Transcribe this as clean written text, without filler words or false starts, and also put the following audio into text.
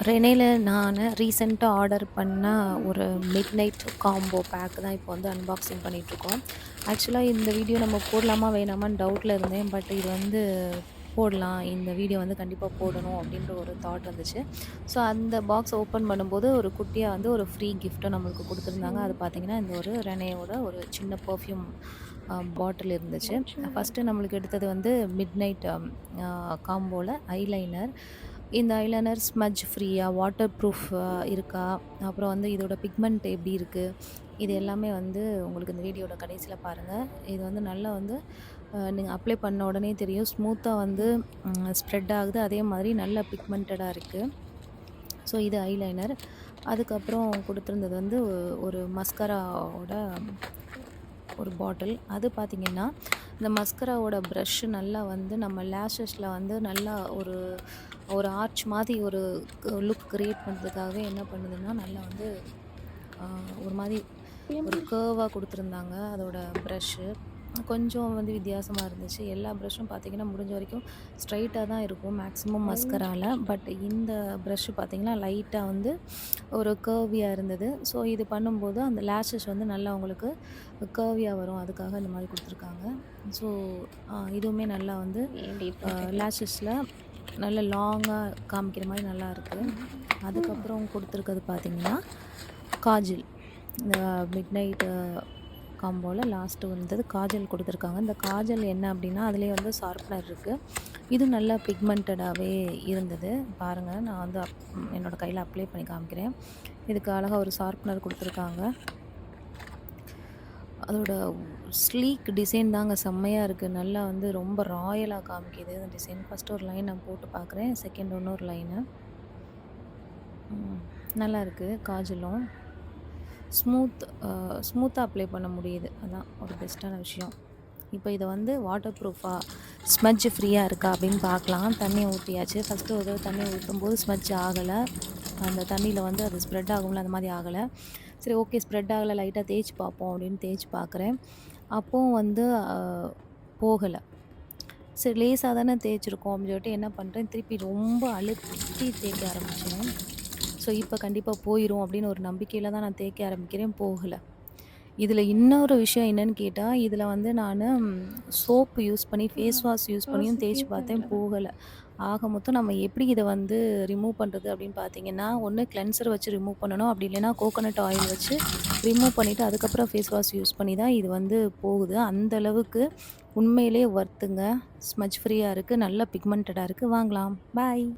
ரெனேல நான் ரீசென்ட்டா ஆர்டர் பண்ண ஒரு மிட் நைட் காம்போ பேக் தான் இப்போ வந்து அன்பாக்சிங் பண்ணிகிட்ருக்கோம். ஆக்சுவலா இந்த வீடியோ நம்ம போடலாமா வேணாமான்னு டவுட்ல இருந்தேன். பட் இது வந்து போடலாம். இந்த வீடியோ வந்து கண்டிப்பா போடணும் அப்படின்ற ஒரு தாட் வந்துச்சு. ஸோ அந்த பாக்ஸ் ஓப்பன் பண்ணும்போது ஒரு குட்டியா வந்து ஒரு ஃப்ரீ கிஃப்ட்டும் நம்மளுக்கு குடுத்துருந்தாங்க. அது பார்த்தீங்கன்னா, இந்த ஒரு ரெனேயோட ஒரு சின்ன பெர்ஃப்யூம் பாட்டில் இருந்துச்சு. ஃபர்ஸ்ட்டு நம்மளுக்கு எடுத்தது வந்து மிட் நைட் காம்போல ஐலைனர். இந்த ஐலைனர் ஸ்மட்ஜ் ஃப்ரீயா, வாட்டர் ப்ரூஃப் இருக்கா? அப்புறம் வந்து இதோட பிக்மெண்ட் எப்படி இருக்கு? இது எல்லாமே வந்து உங்களுக்கு இந்த வீடியோட கடைசியில பாருங்க. இது வந்து நல்லா வந்து நீங்க அப்ளை பண்ண உடனே தெரியும். ஸ்மூத்தா வந்து ஸ்ப்ரெட் ஆகுது. அதே மாதிரி நல்ல பிக்மென்டடா இருக்கு. ஸோ இது ஐலைனர். அதுக்கப்புறம் குடுத்திருந்தது வந்து ஒரு மஸ்கராவோட ஒரு பாட்டில். அது பார்த்தீங்கன்னா, இந்த மஸ்கராவோட ப்ரஷ் நல்லா வந்து நம்ம லேஷஸ்ல வந்து நல்லா ஒரு ஒரு ஆர்ச் மாதிரி ஒரு லுக் கிரியேட் பண்ணுறதுக்காகவே என்ன பண்ணுதுன்னா, நல்லா வந்து அ ஒரு மாரி ஒரு கர்வா குடுத்துருந்தாங்க அதோட ப்ரஷ்ஷு. கொஞ்சம் வந்து வித்தியாசமா இருந்துச்சு. எல்லா ப்ரஷ்ஷும் பார்த்தீங்கன்னா, முடிஞ்ச வரைக்கும் ஸ்ட்ரெய்ட்டா தான் இருக்கும் மேக்ஸிமம் மஸ்கரால. பட் இந்த ப்ரஷ் பார்த்தீங்கன்னா, லைட்டா வந்து ஒரு கர்வியா இருந்தது. ஸோ இது பண்ணும்போது அந்த லேஷஸ் வந்து நல்லா உங்களுக்கு கர்வியா வரும். அதுக்காக இந்த மாரி குடுத்துருக்காங்க. ஸோ இதுவுமே நல்லா வந்து லேஷஸ்ல நல்ல லாங்கா காமிக்கிற மாரி நல்லாயிருக்கு. அதுக்கப்புறம் குடுத்துருக்கிறது பார்த்தீங்கன்னா, காஜல். இந்த மிட் நைட் காம்போல லாஸ்ட்டு வந்தது காஜல் குடுத்துருக்காங்க. இந்த காஜல் என்ன அப்டின்னா, அதிலேயே வந்து ஷார்ப்னர் இருக்கு. இது நல்லா பிக்மென்டடாவே இருந்தது. பாருங்க நான் வந்து என்னோட கையில அப்ளை பண்ணி காமிக்கிறேன். இதுக்கு அழகா ஒரு ஷார்ப்னர் குடுத்துருக்காங்க. அதோட ஸ்லீக் டிசைன் தாங்க செம்மையா இருக்கு. நல்லா வந்து ரொம்ப ராயலா காமிக்குது அந்த டிசைன். ஃபர்ஸ்ட்டு ஒரு லைன் நான் போட்டு பார்க்குறேன். செகண்ட் இன்னொரு லைனு. நல்லாயிருக்கு காஜலும். ஸ்மூத்தா அப்ளை பண்ண முடியுது. அதான் ஒரு பெஸ்ட்டான விஷயம். இப்போ இத வந்து வாட்டர் ப்ரூஃபா, ஸ்மட்ஜ் ஃப்ரீயா இருக்கா அப்படின்னு பார்க்கலாம். தண்ணிய ஊத்தியாச்சு. ஃபர்ஸ்ட்டு ஒரு தடவ தண்ணிய ஊத்தும்போது ஸ்மட்ஜ் ஆகல. அந்த தண்ணியில வந்து அது ஸ்ப்ரெட் ஆகும்ல, அந்த மாரி ஆகல. சரி ஓகே ஸ்ப்ரெட் ஆகல லைட்டா தேய்ச்சு பார்ப்போம் அப்படின்னு தேய்ச்சு பார்க்குறேன். அப்பவும் வந்து போகல. சரி லேசா தானே தேய்ச்சிருக்கோம் அப்படின்னு சொல்லிட்டு என்ன பண்றேன், திருப்பி ரொம்ப அழுத்தி தேய்க்க ஆரம்பிச்சேன். ஸோ இப்ப கண்டிப்பா போயிரும் அப்படின்னு ஒரு நம்பிக்கையில தான் நான் தேய்க்க ஆரம்பிக்கிறேன். போகல. இதுல இன்னொரு விஷயம் என்னன்னு கேட்டா, இதுல வந்து நானு சோப்பு யூஸ் பண்ணி, ஃபேஸ் வாஷ் யூஸ் பண்ணியும் தேய்ச்சு பார்த்தேன் போகல. ஆக மொத்தம் நம்ம எப்படி இத வந்து ரிமூவ் பண்றது அப்படின்னு பார்த்தீங்கன்னா, ஒண்ணு கிளென்சர் வச்சு ரிமூவ் பண்ணணும். அப்படி இல்லைன்னா கோகோனட் ஆயில் வச்சு ரிமூவ் பண்ணிட்டு, அதுக்கப்புறம் ஃபேஸ் வாஷ் யூஸ் பண்ணி தான் இது வந்து போகுது. அந்த அளவுக்கு உண்மையிலேயே வொர்த்துங்க. ஸ்மட்ஜ் ஃப்ரீயா இருக்கு. நல்ல பிக்மென்டடா இருக்கு. வாங்கலாம். பாய்.